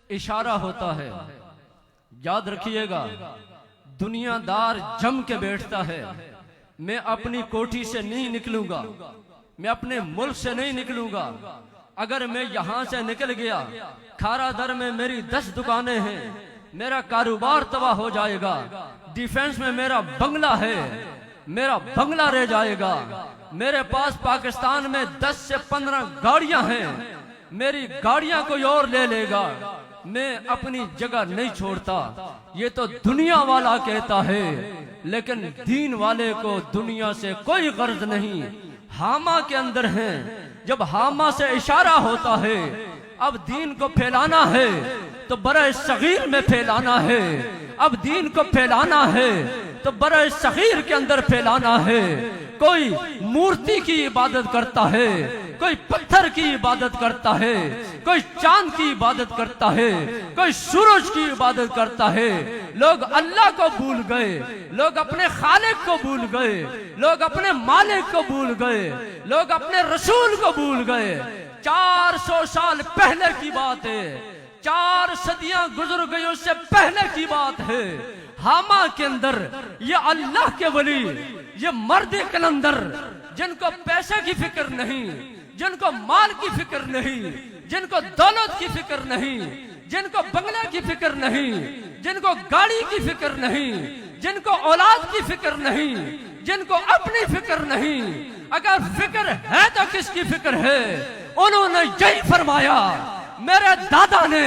इशारा होता है। याद रखिएगा, दुनियादार जम के बैठता है। मैं अपनी कोठी से नहीं निकलूंगा, मैं अपने मुल्क से नहीं निकलूंगा। अगर मैं यहां से निकल गया, खारा दर में मेरी 10 दुकानें हैं, मेरा कारोबार तबाह हो जाएगा। डिफेंस में मेरा बंगला है, मेरा बंगला रह जाएगा। मेरे पास पाकिस्तान में 10 से 15 गाड़ियां हैं, मेरी गाड़ियां कोई और ले लेगा। मैं अपनी जगह नहीं छोड़ता। ये तो दुनिया वाला कहता है, लेकिन दीन वाले को दुनिया से कोई गर्ज नहीं। हामा के अंदर है, जब हामा से इशारा होता है अब दीन को फैलाना है तो बड़े सगीर में फैलाना है। अब दीन को फैलाना है तो बड़े सगीर के अंदर फैलाना है। कोई मूर्ति की इबादत करता है, कोई पत्थर की इबादत करता है, कोई चांद की इबादत करता है, कोई सूरज की इबादत करता है। लोग अल्लाह को भूल गए, लोग अपने खालिक को भूल गए, लोग अपने मालिक को भूल गए, लोग अपने रसूल को भूल गए। 400 साल पहले की बात है, 4 सदियां गुजर गई, उससे पहले की बात है। हामा के अंदर ये अल्लाह के वली, ये मर्द कलंदर, जिनको पैसे की फिक्र नहीं, जिनको माल की फिक्र नहीं, जिनको दौलत की फिक्र नहीं, जिनको बंगले की फिक्र नहीं, जिनको गाड़ी की फिक्र नहीं, जिनको औलाद की फिक्र नहीं, जिनको अपनी फिक्र नहीं। अगर फिक्र है तो किसकी फिक्र है? उन्होंने यही फरमाया, मेरे दादा ने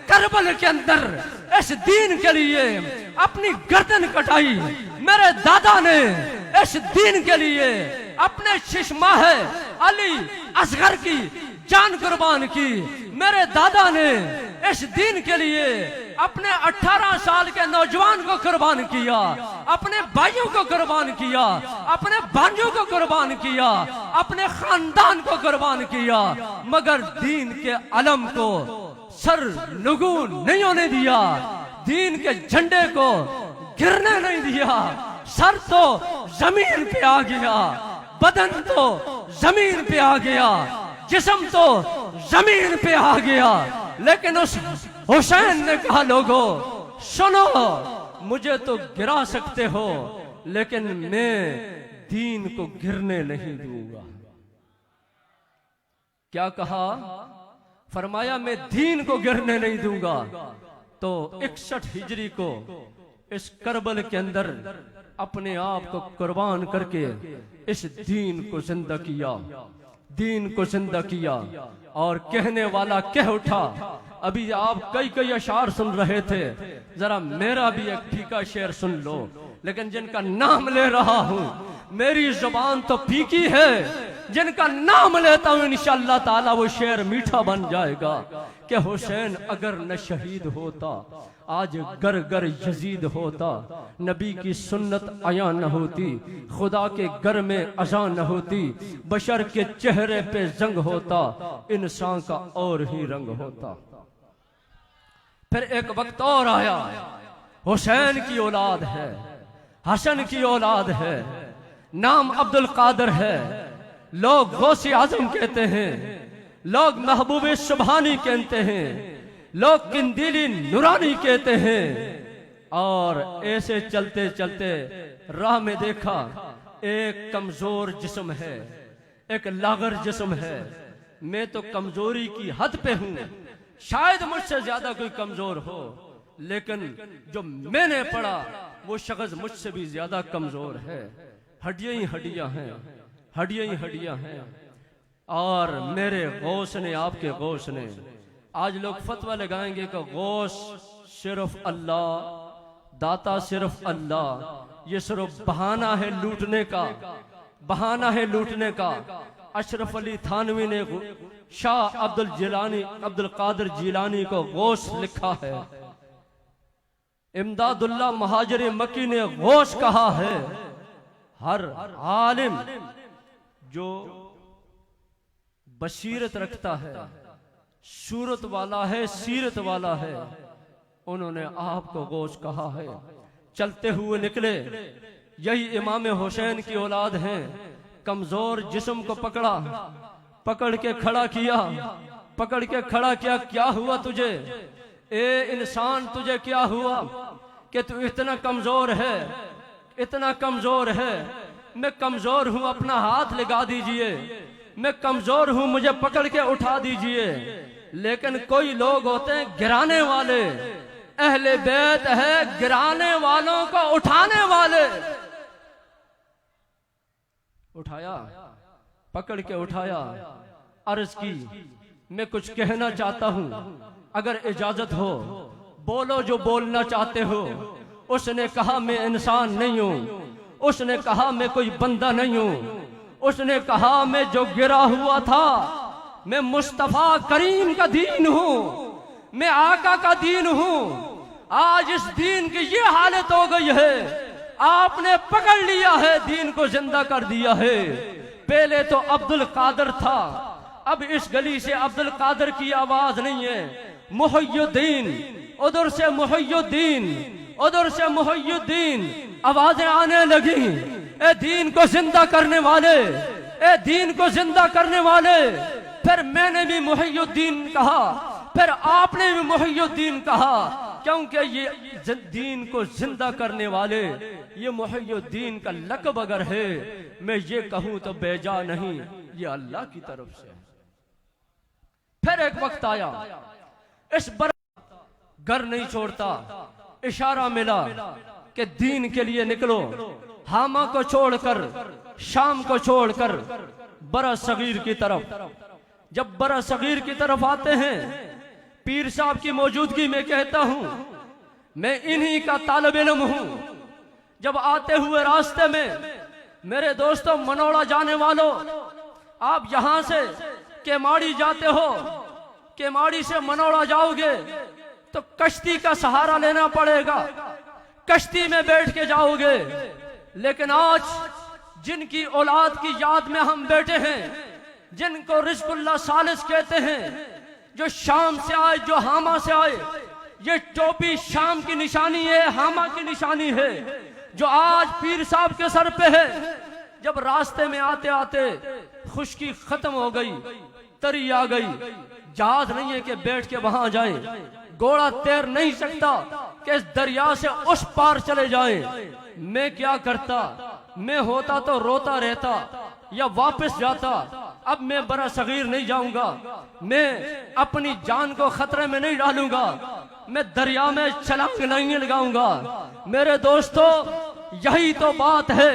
करबल के अंदर इस दीन के लिए अपनी गर्दन कटाई। मेरे दादा ने इस दीन के लिए अपने शिशमाह अली असगर की जान कुर्बान की। मेरे दादा ने इस दीन के लिए अपने 18 साल के नौजवान को कुर्बान किया, अपने भाइयों को कुर्बान किया, अपने भांजों को कुर्बान किया, अपने खानदान को कुर्बान किया, मगर दीन के अलम को सर नुगू नहीं होने दिया, दीन के झंडे को गिरने नहीं दिया। सर तो जमीन पे आ गया, बदन तो जमीन पे आ गया, जिस्म तो जमीन पे आ गया। लेकिन उस हुसैन ने कहा, लोगों सुनो, मुझे तो गिरा सकते हो, लेकिन मैं दीन को गिरने नहीं दूंगा। क्या कहा? फरमाया, मैं दीन को गिरने नहीं दूंगा। तो 61 हिजरी को इस करबल के अंदर अपने आप को कुर्बान करके इस दीन को जिंदा किया, दीन को जिंदा किया। और कहने वाला कह उठा। अभी आप कई कई अशार सुन रहे थे, जरा मेरा भी एक फीका शेर सुन लो। लेकिन जिनका नाम ले रहा हूं, मेरी जुबान तो फीकी है, जिनका नाम लेता हूं इंशाअल्लाह ताला वो शेर मीठा बन जाएगा। कि हुसैन अगर न शहीद होता, आज गर गर यजीद होता। नबी की सुन्नत आया न होती, खुदा के घर में अज़ान न होती, बशर के चेहरे पे जंग होता, इंसान का और ही रंग होता। फिर एक वक्त और आया, हुसैन की औलाद है, हसन की औलाद है, नाम अब्दुल कादिर है। लोग गौसे आजम कहते हैं, लोग महबूब सुबहानी कहते हैं, लोग किंदीली नूरानी कहते हैं। और ऐसे चलते चलते राह में देखा, एक कमजोर जिस्म है, एक लागर जिस्म है। मैं तो कमजोरी की हद पे हूं, शायद मुझसे ज्यादा कोई कमजोर हो, लेकिन जो मैंने पढ़ा वो शख्स मुझसे भी ज्यादा कमजोर है। हड्डियां ही हड्डियां हैं, हड्डियां ही हड्डियां हैं। और मेरे गौस ने, आपके गौस ने, आज लोग फतवा लगाएंगे कि गौस सिर्फ अल्लाह, दाता सिर्फ अल्लाह, ये सिर्फ बहाना है लूटने का, बहाना है लूटने का। अशरफ अली थानवी ने शाह अब्दुल कादिर जिलानी को गौस लिखा है। इमदादुल्लाह महाजर मक्की ने गौस कहा है। हर आलिम जो बसीरत रखता है, सूरत वाला है, सीरत वाला है, उन्होंने आपको गौस कहा है। चलते हुए निकले, यही इमाम हुसैन की औलाद हैं। कमजोर जिस्म को पकड़ा, पकड़ के खड़ा किया, पकड़ के खड़ा किया। क्या हुआ तुझे? ए इंसान तुझे क्या हुआ कि तू इतना कमजोर है, इतना कमजोर है। मैं कमजोर हूं, अपना हाथ लगा दीजिए। मैं कमजोर हूं, मुझे पकड़ के उठा दीजिए। लेकिन कोई लोग होते हैं गिराने वाले, अहले बैत है गिराने वालों को उठाने वाले। उठाया, पकड़ के उठाया, अर्ज की मैं कुछ कहना चाहता हूं, अगर इजाजत हो बोलो जो बोलना चाहते हो। उसने कहा मैं इंसान नहीं हूं, उसने कहा मैं कोई बंदा नहीं हूं, उसने कहा मैं जो गिरा हुआ था, मैं मुस्तफा करीम का दीन हूं, मैं आका का दीन हूं। आज इस दीन की ये हालत हो गई है, आपने पकड़ लिया है, दीन को जिंदा कर दिया है। पहले तो अब्दुल कादर था, अब इस गली से अब्दुल कादर की आवाज नहीं है, मुहय्युद्दीन, उधर से मुहय्युद्दीन, उधर से मुहय्युद्दीन आवाजें आने लगी। ए दीन को जिंदा करने वाले, ए दीन को जिंदा करने वाले। फिर मैंने भी मुहय्युद्दीन कहा, फिर आपने भी मुहय्युद्दीन कहा, क्योंकि ये दीन को जिंदा करने वाले, ये मुहय्युद्दीन का लक़ब अगर है, मैं ये कहूं तो बेजा नहीं, ये अल्लाह की तरफ से। फिर एक वक्त आया, इस बर घर नहीं छोड़ता, इशारा मिला कि दीन के लिए निकलो। हामा को छोड़कर, शाम को छोड़कर बरा सगीर की तरफ। जब बरा सगीर की तरफ आते हैं, पीर साहब की मौजूदगी में कहता हूं, मैं इन्हीं का तालिब इल्म हूं। जब आते हुए रास्ते में मेरे दोस्तों, मनोड़ा जाने वालों, आप यहां से केमाड़ी जाते हो, केमाड़ी से मनोड़ा जाओगे तो कश्ती का सहारा लेना पड़ेगा, कश्ती में बैठ के जाओगे। लेकिन आज जिनकी औलाद की याद में हम बैठे हैं, जिनको रिज़्कुल्लाह सालिस कहते हैं, जो शाम से आए, जो हामा से आए, ये टोपी शाम की निशानी है, हामा की निशानी है, जो आज पीर साहब के सर पे है। जब रास्ते में आते आते खुश्की खत्म हो गई, तरी आ गई, जहाज नहीं है कि बैठ के वहां जाए, घोड़ा तैर नहीं सकता कि इस दरिया से उस पार चले जाए। मैं क्या करता, मैं होता तो रोता रहता या वापस जाता। अब मैं बड़ा सगीर नहीं जाऊंगा, मैं अपनी जान को खतरे में नहीं डालूंगा, मैं दरिया में छलांग नहीं लगाऊंगा। मेरे दोस्तों, यही तो बात है।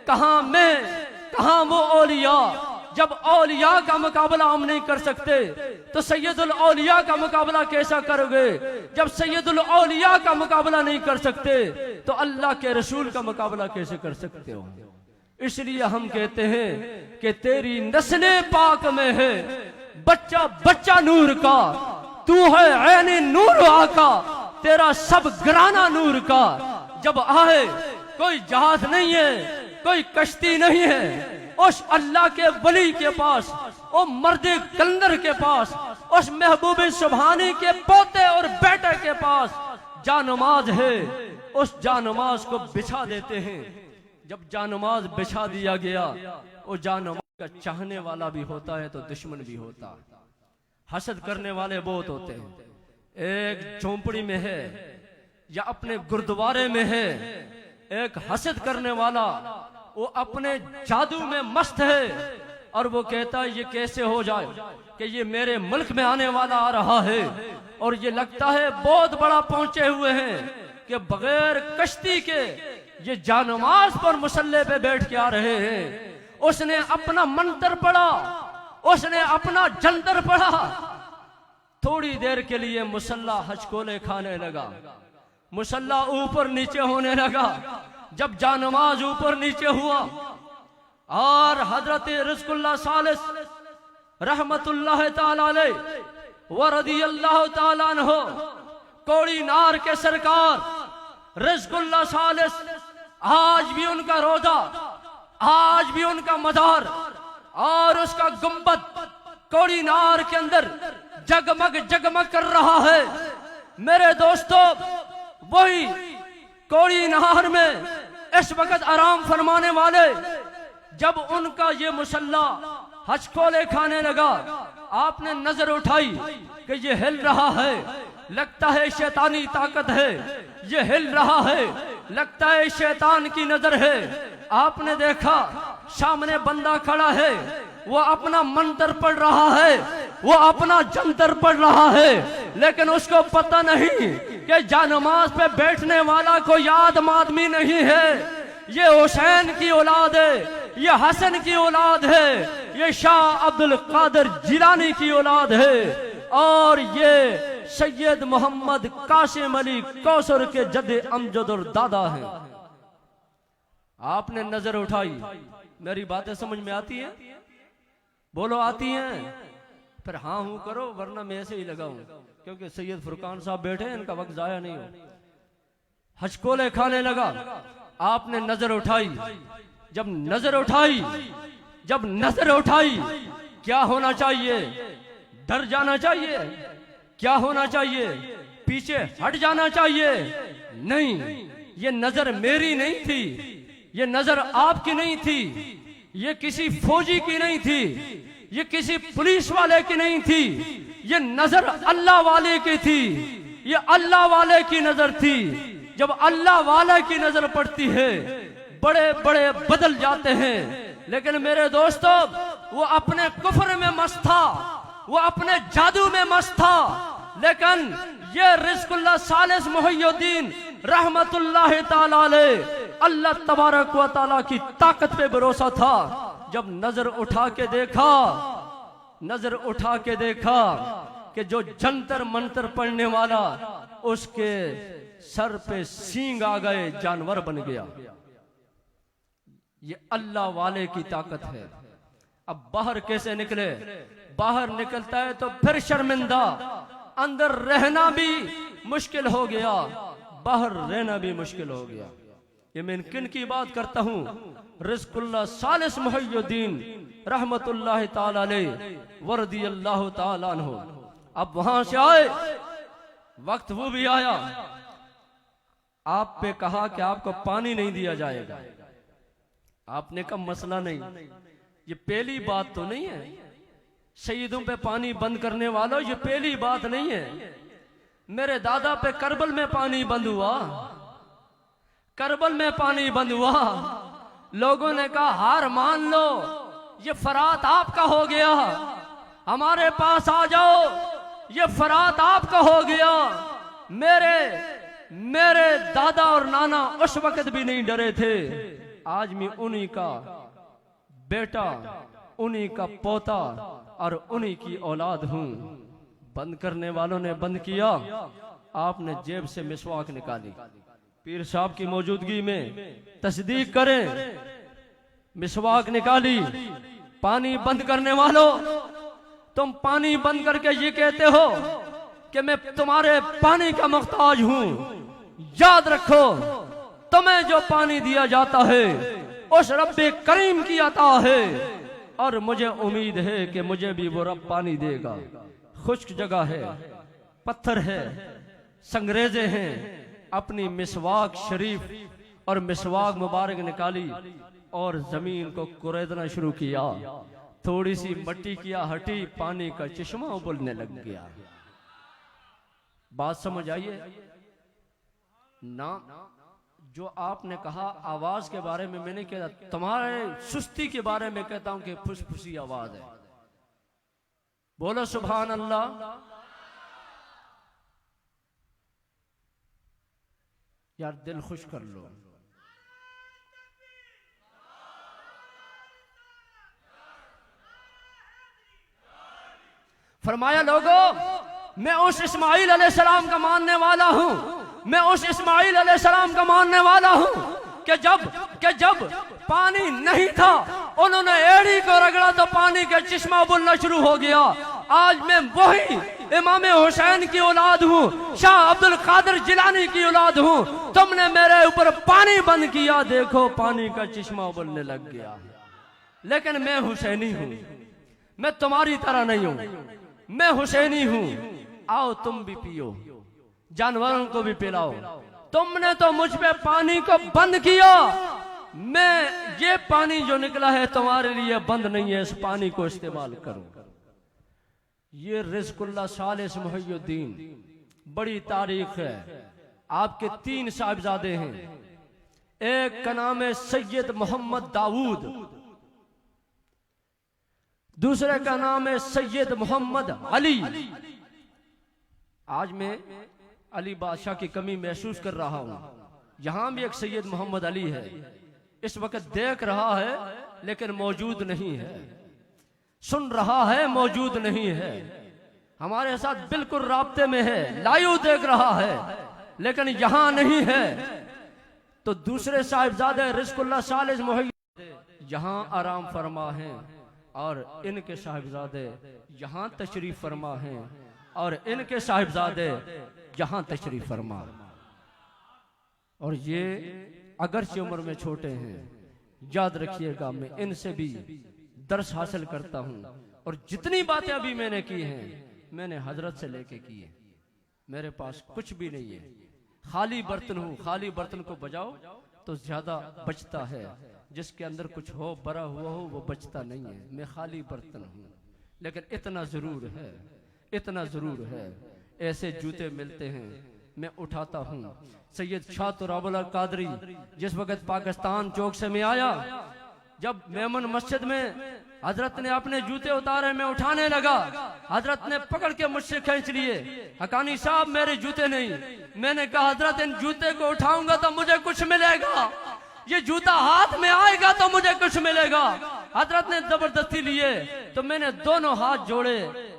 कहां मैं, कहां वो औलिया। जब औलिया का मुकाबला हम नहीं कर सकते तो सैयदुल औलिया का मुकाबला कैसा करोगे। जब सैयदुल औलिया का मुकाबला नहीं कर सकते तो अल्लाह के रसूल का मुकाबला कैसे कर सकते हो। इसलिए हम कहते हैं कि तेरी नस्ले पाक में है बच्चा बच्चा नूर का, तू है ऐने नूर आका, तेरा सब घराना नूर का। जब आए कोई जहाज नहीं है, कोई कश्ती नहीं है, उस अल्लाह के वली के पास, उस मर्दे कलंदर के पास, उस महबूब सुभानी के पोते और बेटे के पास जानमाज है। उस जानमाज को बिछा देते हैं। जब जानमाज बिछा दिया गया, वो जानमाज का चाहने वाला भी होता है तो दुश्मन भी होता है। हसद करने वाले बहुत होते हैं। एक झोंपड़ी में है या अपने गुरुद्वारे में है, एक हसद करने वाला, वो अपने जादू में मस्त है और वो कहता है ये कैसे हो जाए कि ये मेरे मुल्क में आने वाला आ रहा है और ये लगता है बहुत बड़ा पहुंचे हुए हैं कि बगैर कश्ती के ये जानमाज पर मुसल्ले पे बैठ के आ रहे हैं। उसने अपना मंत्र पढ़ा, उसने अपना जंतर पढ़ा। थोड़ी देर के लिए मुसल्ला हचकोले खाने लगा, मुसल्ला ऊपर नीचे होने लगा। जब जानमाज ऊपर नीचे हुआ और हजरत रिज़्कुल्लाह सालिस रहमतुल्लाह ताला अलैह व रदियल्लाहु ताला अन्हु, कोड़ी नार के सरकार रिज़्कुल्लाह सालिस, आज भी उनका रोजा, आज भी उनका मजार और उसका गुंबद कोड़ी नार के अंदर जगमग जगमग कर रहा है। मेरे दोस्तों, वही कोड़ी नार में इस वक्त आराम फरमाने वाले, जब उनका ये मुसल्ला हचकोले खाने लगा, आपने नजर उठाई कि ये हिल रहा है लगता है शैतानी ताकत है, ये हिल रहा है, लगता है शैतान की नजर है। आपने देखा सामने बंदा खड़ा है, वो अपना मंत्र पढ़ रहा है, वो अपना जंतर पढ़ रहा है, लेकिन उसको पता नहीं कि जानमाज पे बैठने वाला कोई आदम आदमी नहीं है। ये हुसैन की औलाद है, ये हसन की औलाद है, ये शाह अब्दुल कादिर जिलानी की औलाद है, और ये सैयद मोहम्मद कासिम अली कौसर के जद्दे अमजद और दादा हैं। आपने नजर उठाई, मेरी बातें समझ में आती है? बोलो आती हैं? फिर हाँ हूं करो, वरना मैं ऐसे ही लगाऊं, क्योंकि सैयद फुरकान साहब बैठे हैं, इनका वक्त जाया नहीं हो। हचकोले खाने लगा। आपने नजर उठाई, जब नजर उठाई क्या होना चाहिए? डर जाना चाहिए? क्या होना चाहिए? पीछे हट जाना चाहिए? नहीं, ये नजर मेरी नहीं थी, ये नजर आपकी नहीं थी, ये किसी फौजी की नहीं थी, ये किसी पुलिस वाले की नहीं थी, ये नजर अल्लाह वाले की थी, ये अल्लाह वाले की नजर थी। जब अल्लाह वाले की नजर पड़ती है, बड़े बड़े बदल जाते हैं। लेकिन मेरे दोस्तों, वो अपने कुफ्र में मस्त था, वो अपने जादू में मस्त था, लेकिन ये रिज़्क़ुल्लाह सालिस मुहय्यिद्दीन रहमतुल्लाह ताला अलैह अल्लाह तबारक व तआला की ताकत पे भरोसा था। जब नजर उठा के देखा कि जो जंतर मंतर पढ़ने वाला, उसके सर पे सींग आ गए, जानवर बन गया। ये अल्लाह वाले की ताकत है। अब बाहर कैसे निकले? बाहर निकलता है तो फिर शर्मिंदा, अंदर रहना भी मुश्किल हो गया, बाहर रहना भी मुश्किल हो गया। ये मैं किन की बात करता हूँ? रिज़्क़ुल्लाह सालिस मुहय्यिद्दीन रहमतुल्लाह ताला अलैह वरदियल्लाहु ताला अन्हु। अब वहां से आए, वक्त वो भी आया, आप पे कहा कि आपको पानी नहीं दिया जाएगा। आपने कहा मसला नहीं, ये पहली बात तो नहीं है, शहीदों पे पानी बंद करने वालों, ये पहली बात नहीं है। मेरे दादा पे करबल में पानी बंद हुआ, करबल में पानी बंद हुआ। लोगों ने कहा हार मान लो, ये फरात आपका हो गया, हमारे पास आ जाओ, ये फरात आपका हो गया। मेरे दादा और नाना उस वक्त भी नहीं डरे थे। आज मैं उन्हीं का बेटा, उन्हीं का पोता और उन्हीं की औलाद हूं। बंद करने वालों ने बंद किया, आपने जेब से मिसवाक निकाली, पीर साहब की मौजूदगी में तस्दीक करें, मिसवाक निकाली। पानी बंद करने वालों, तुम पानी बंद करके ये कहते हो कि मैं तुम्हारे पानी का मुख्ताज हूं। याद रखो, तुम्हें जो पानी दिया जाता है उस रब्बे करीम की अता है, और मुझे उम्मीद है कि मुझे भी वो रब पानी देगा। खुश्क जगह है, पत्थर है, संगरेजे हैं। अपनी मिसवाक शरीफ और मिसवाक मुबारक निकाली और जमीन को कुरेदना शुरू किया। थोड़ी सी मट्टी किया हटी, पानी का चश्मा उबलने लग गया। बात समझ आइए ना? जो आपने कहा आवाज के बारे में, मैंने कहा तुम्हारे सुस्ती के बारे में कहता हूं कि फुसफुसी आवाज है। बोलो सुभान अल्लाह। यार दिल खुश कर लो। फरमाया लोगों, मैं उस इस्माइल अलैहिस्सलाम का मानने वाला हूं, मैं उस इस्माइल अलैहिस्सलाम का मानने वाला हूं कि जब पानी नहीं था उन्होंने एड़ी को रगड़ा तो पानी का चश्मा उबलना शुरू हो गया। आज मैं वही इमाम हुसैन की औलाद हूँ, शाह अब्दुल कादिर जिलानी की औलाद हूँ। तुमने मेरे ऊपर पानी बंद किया, देखो पानी का चश्मा उबलने लग गया। लेकिन मैं हुसैनी हूँ, मैं तुम्हारी तरह नहीं हूँ, मैं हुसैनी हूँ। आओ तुम भी पियो, जानवरों को भी पिलाओ। तुमने तो मुझ पे पानी को बंद किया, मैं ये पानी जो निकला है तुम्हारे लिए बंद नहीं है, इस पानी को इस्तेमाल करो। ये रिज़्क़ुल्लाह सालिस मुहय्यिद्दीन बड़ी तारीख है। आपके 3 साहिबजादे हैं। एक का नाम है सैयद मोहम्मद दाऊद, दूसरे का नाम है सैयद मोहम्मद अली। आज मैं अली बादशाह की कमी महसूस कर रहा हूं। यहां भी एक सैयद मोहम्मद अली है, इस वक्त देख रहा है लेकिन मौजूद नहीं है, सुन रहा है मौजूद नहीं है, हमारे साथ बिल्कुल राब्ते में है, लाइव देख रहा है लेकिन यहां नहीं है। तो दूसरे साहिबजादे रिज़्क़ुल्लाह सालिस मुहैया यहां आराम फरमा हैं और इनके साहिबजादे यहां तशरीफ फरमा हैं और इनके साहिबजादे यहां तशरीफ फरमा। और ये अगरचे उम्र में छोटे हैं, याद रखिएगा मैं इनसे भी दर्स हासिल करता हूं। और जितनी बातें अभी मैंने की हैं मैंने हजरत से लेके की है। मेरे पास कुछ भी नहीं है, खाली बर्तन हूं। खाली बर्तन को बजाओ तो ज्यादा बचता है, जिसके अंदर कुछ हो भरा हुआ हो वो बचता नहीं है। मैं खाली बर्तन हूं, लेकिन इतना जरूर है, इतना जरूर है, ऐसे जूते मिलते हैं मैं उठाता हूं। सैयद शाह तुराबुल कादरी जिस वक्त पाकिस्तान चौक से मैं आया, जब मेमन मस्जिद में हजरत ने अपने जूते उतारे, मैं उठाने लगा, हजरत ने पकड़ के मुझसे खींच लिए। हकानी साहब मेरे जूते नहीं। मैंने कहा हजरत इन जूते को उठाऊंगा तो मुझे कुछ मिलेगा, ये जूता हाथ में आएगा तो मुझे कुछ मिलेगा। हजरत ने जबरदस्ती लिए तो मैंने दोनों हाथ जोड़े,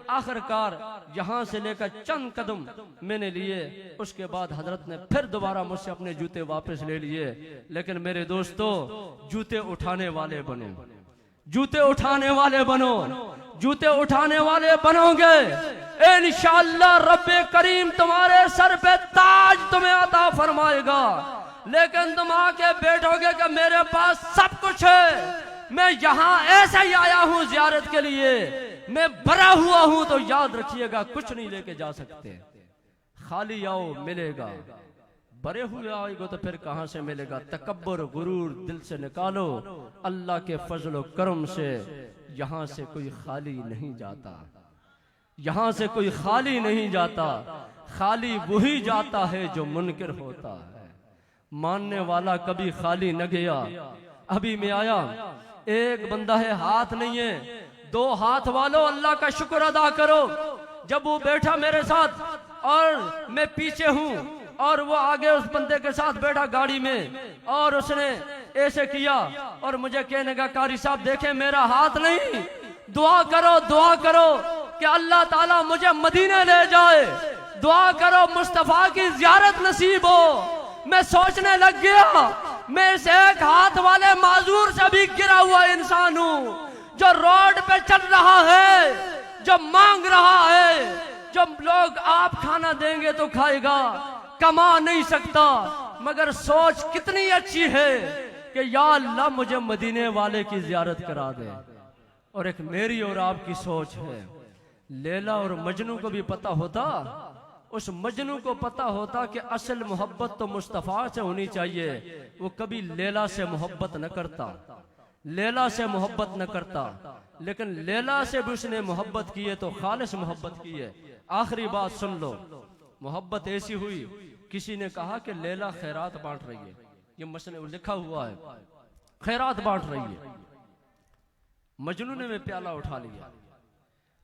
आखिरकार यहां से लेकर चंद कदम मैंने लिए। उसके बाद हजरत ने फिर दोबारा मुझसे अपने जूते वापस ले लिए। लेकिन मेरे दोस्तों, जूते उठाने वाले बनो, जूते उठाने वाले बनो, जूते उठाने वाले बनोगे इंशाअल्लाह रब्बे करीम तुम्हारे सर पे ताज तुम्हें अता फरमाएगा। लेकिन तुम आके बैठोगे कि मेरे पास सब कुछ है, मैं यहाँ ऐसे ही आया हूँ जियारत के लिए, मैं भरा हुआ हूँ, तो याद रखिएगा कुछ नहीं लेके जा सकते। खाली आओ मिलेगा, भरे हुए आएगा तो फिर कहां से मिलेगा। तकब्बुर गुरूर दिल से निकालो, अल्लाह के फजल करम से यहां से कोई खाली नहीं जाता, यहां से कोई खाली नहीं जाता। खाली वही जाता है जो मुनकिर होता है, मानने वाला कभी खाली न गया। अभी मैं आया, एक बंदा है हाथ नहीं है, 2 हाथ वालों अल्लाह का शुक्र अदा करो। जब वो बैठा मेरे साथ और मैं पीछे हूं और वो आगे उस बंदे के साथ बैठा गाड़ी में, और उसने ऐसे किया और मुझे कहने का कारी साहब देखें मेरा हाथ नहीं, दुआ करो, दुआ करो कि अल्लाह ताला मुझे मदीने ले जाए, दुआ करो मुस्तफा की जियारत नसीब हो। मैं सोचने लग गया, मैं इस एक हाथ वाले माजूर से भी गिरा हुआ इंसान हूँ, जो रोड पे चल रहा है, जो मांग रहा है, जो लोग आप खाना देंगे तो खाएगा, कमा नहीं सकता, मगर सोच कितनी अच्छी है कि या अल्लाह मुझे मदीने वाले की जियारत करा दे। और एक मेरी और आपकी सोच है। लैला और मजनू को भी पता होता, उस मजनू को पता होता कि असल मोहब्बत तो मुस्तफा से होनी चाहिए, वो कभी लैला से मोहब्बत न करता, लैला से मोहब्बत न करता। लेकिन लैला से भी उसने मोहब्बत की है तो खालिस मोहब्बत की है। आखिरी बात सुन लो, मोहब्बत ऐसी हुई, किसी ने कहा कि लैला खैरात बांट रही है, ये मसले लिखा हुआ है, खैरात बांट रही है। मजनू ने भी प्याला उठा लिया,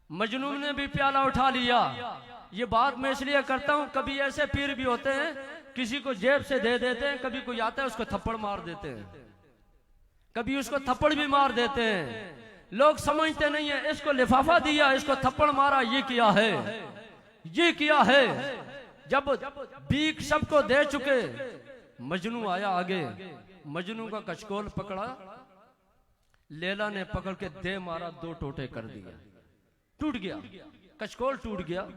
मजनू ने भी प्याला उठा लिया। ये बात मैं इसलिए करता हूं, कभी ऐसे पीर भी होते हैं किसी को जेब से दे देते हैं, कभी कोई आता है उसको थप्पड़ मार देते हैं, कभी उसको थप्पड़ भी मार देते हैं। लोग समझते नहीं है, इसको लिफाफा दिया, इसको थप्पड़ मारा, ये किया है, ये किया है। जब बीक सबको दे चुके, मजनू आया आगे, मजनू का कचकोल पकड़ा, लैला ने पकड़ के दे मारा, 2 टोटे कर दिया, टूट गया, कचकोल टूट गया,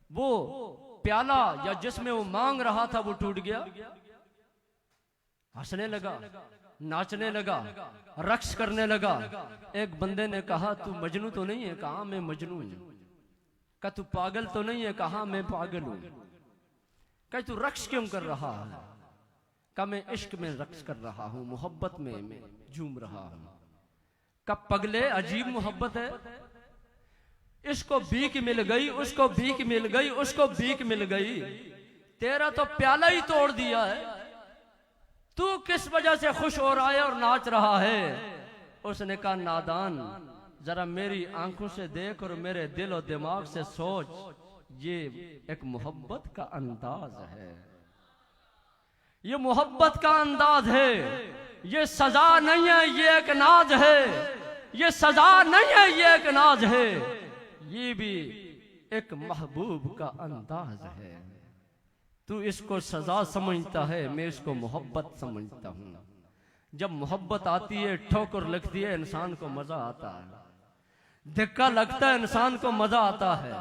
वो प्याला या जिसमें वो मांग रहा था वो टूट गया। हंसने लगा, नाचने लगा, रक्स करने लगा। एक बंदे ने कहा तू मजनू तो नहीं है? कहा मैं मजनू हूं। कहा तू पागल तो नहीं है? कहा मैं पागल हूं। कहा तू रक्स क्यों कर रहा है? कहा मैं इश्क में रक्स कर रहा हूं, मोहब्बत में मैं झूम रहा हूं। कब पगले अजीब मोहब्बत है, इसको भीख मिल गई, उसको भीख मिल गई, उसको भीख मिल गई, तेरा तो प्याला ही तोड़ दिया है। तू किस वजह से खुश हो रहा है और नाच रहा है? उसने कहा, नादान, जरा मेरी आंखों से देख और मेरे दिल और दिमाग से सोच, ये एक मोहब्बत का अंदाज है, ये मोहब्बत का अंदाज है, ये सजा नहीं है, ये एक नाज है, ये सजा नहीं है, ये एक नाज है, ये भी एक महबूब का अंदाज है। तू इसको सजा समझता है, मैं इसको मोहब्बत समझता हूं। जब मोहब्बत आती है, ठोकर लगती है, इंसान को मजा आता है, धक्का लगता है, इंसान को मजा आता है।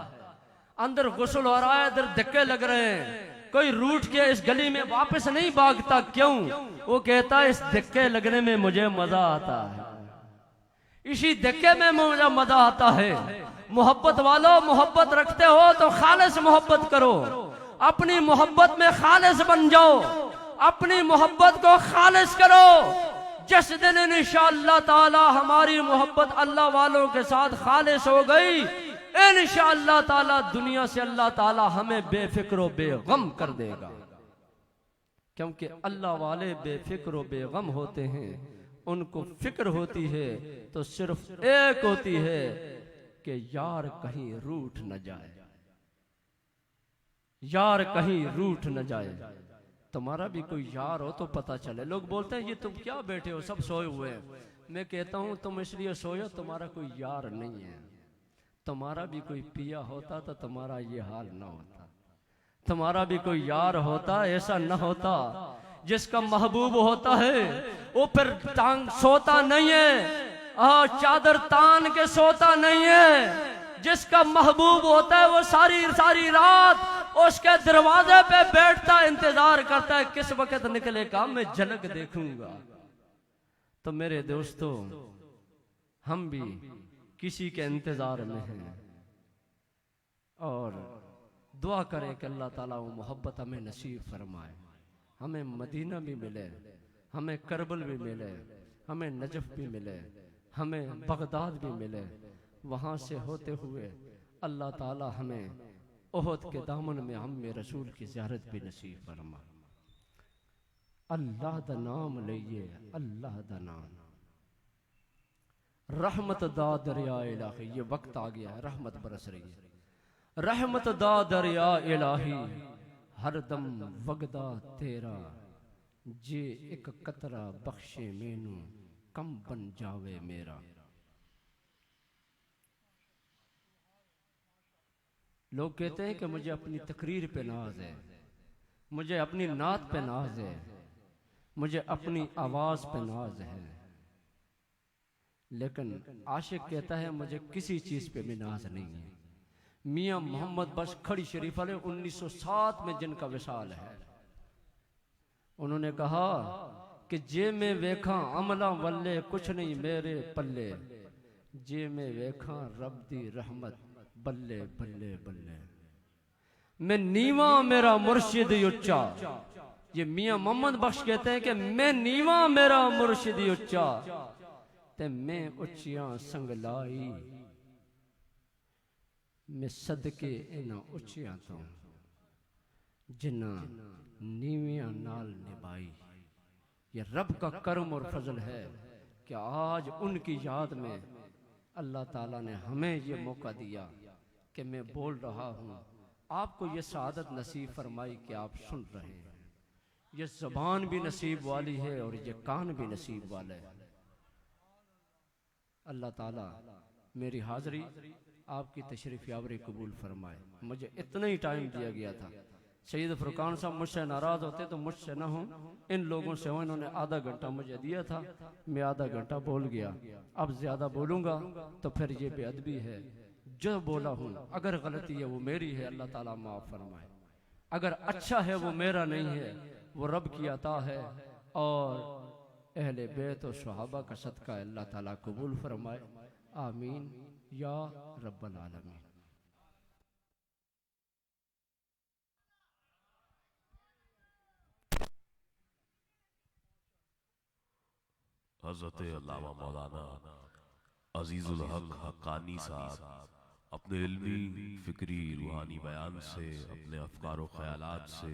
अंदर गुस्ल हो रहा है, इधर धक्के लग रहे हैं, कोई रूठ के इस गली में वापस नहीं भागता, क्यों? वो कहता है, इस धक्के लगने में मुझे मजा आता है, इसी धक्के में मुझे मजा आता है। मोहब्बत वालों, मोहब्बत रखते हो तो खालिस मोहब्बत करो, अपनी मोहब्बत में खालिस बन जाओ, अपनी मोहब्बत को खालिस करो। जिस दिन इंशाअल्लाह ताला हमारी मोहब्बत अल्लाह वालों के साथ खालिस हो गई, इंशाअल्लाह ताला दुनिया से अल्लाह ताला हमें बेफिक्र बेगम कर देगा। क्योंकि अल्लाह वाले बेफिक्र बेगम होते हैं, उनको फिक्र होती है तो सिर्फ एक होती है कि यार कहीं रूठ न जाए, यार कहीं रूठ न जाए। तुम्हारा भी कोई यार हो तो पता चले। लोग बोलते हैं, ये तुम क्या बैठे हो, सब सोए हुए हैं। मैं कहता हूं, तुम इसलिए सोए, तुम्हारा कोई यार नहीं है। तुम्हारा भी कोई पिया होता तो तुम्हारा ये हाल ना होता। तुम्हारा भी कोई यार होता, ऐसा न होता। जिसका महबूब होता है वो फिर टांग सोता नहीं है, चादर तान के सोता नहीं है। जिसका महबूब होता है वो सारी सारी रात उसके दरवाजे पे बैठता, इंतजार करता है किस वक्त निकलेगा, मैं झलक देखूंगा। तो मेरे दोस्तों, हम भी किसी के इंतजार में हैं और दुआ करें कि अल्लाह ताला वो मोहब्बत हमें नसीब फरमाए। हमें मदीना भी मिले, हमें करबल भी मिले, हमें नजफ भी मिले, हमें बगदाद भी मिले। वहाँ से होते हुए अल्लाह ताला हमें ओहद के दामन में हम रसूल की ज़ियारत भी नसीब फरमा। अल्लाह दा नाम लइए, अल्लाह दा नाम, रहमत दा दरिया इलाही। ये वक्त आ गया है, रहमत बरस रही है। रहमत दा दरिया इलाही, हर दम वगदा तेरा, जे एक कतरा बख्शे मैनू, कम बन जावे मेरा। लोग कहते हैं कि मुझे अपनी तकरीर पे नाज है, मुझे अपनी नात पे नाज है, मुझे अपनी आवाज पे नाज है। लेकिन आशिक कहता है, मुझे किसी चीज पे भी नाज नहीं है। मियां मोहम्मद बख्श खड़ी शरीफ वाले 1907 में जिनका विशाल है, उन्होंने कहा कि जे में वेखा अमला वल्ले, कुछ नहीं मेरे पल्ले, जे में वेखा रब दी रहमत, बल्ले बल्ले बल्ले। मैं नीवा मेरा मुर्शिद उच्चा। ये मियां मोहम्मद बख्श कहते हैं कि मैं नीवा मेरा मुर्शिद उच्चा, ते मैं उच्चियां संगलाई, मैं सदके इन्हां उच्चियां तो जिन्हां नीवियां नाल निभाई। ये रब का करम और फजल है कि आज उनकी याद में अल्लाह ताला ने हमें ये मौका दिया कि मैं बोल रहा हूँ, आपको ये सआदत नसीब फरमाई कि आप सुन रहे हैं। ये ज़बान भी नसीब वाली है और ये कान भी नसीब वाला है। अल्लाह ताला मेरी हाज़री, आपकी तशरीफ़ यावरी कबूल फरमाए। मुझे इतना ही टाइम दिया गया था। सैयद फुरकान साहब मुझसे नाराज़ होते तो मुझसे ना हो, इन लोगों से हो। इन्होंने आधा घंटा मुझे दिया था, मैं आधा घंटा बोल गया। अब ज़्यादा बोलूँगा तो फिर ये बेअदबी है। जो बोला हूँ, अगर गलती है वो मेरी है, अल्लाह ताला माफ़ फरमाए। अगर अच्छा है वो मेरा नहीं है, वो रब की अता है और अहले बैत और सहाबा का सदका अल्लाह ताला कबूल फरमाए। आमीन या रब्बल आलमीन। हज़रत अल्लामा मौलाना अजीजुल हक हक्कानी साहब अपने इल्मी फिक्री रूहानी बयान से, अपने अफकार व ख्यालात से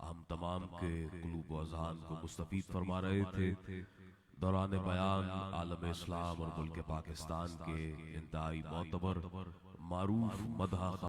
हम तमाम के कुलूब व अज़हान को मुस्तफ़ीद फरमा रहे थे। दौरान बयान आलम इस्लाम और मुल्क पाकिस्तान के इंतहाई मोतबर मारूफ मदह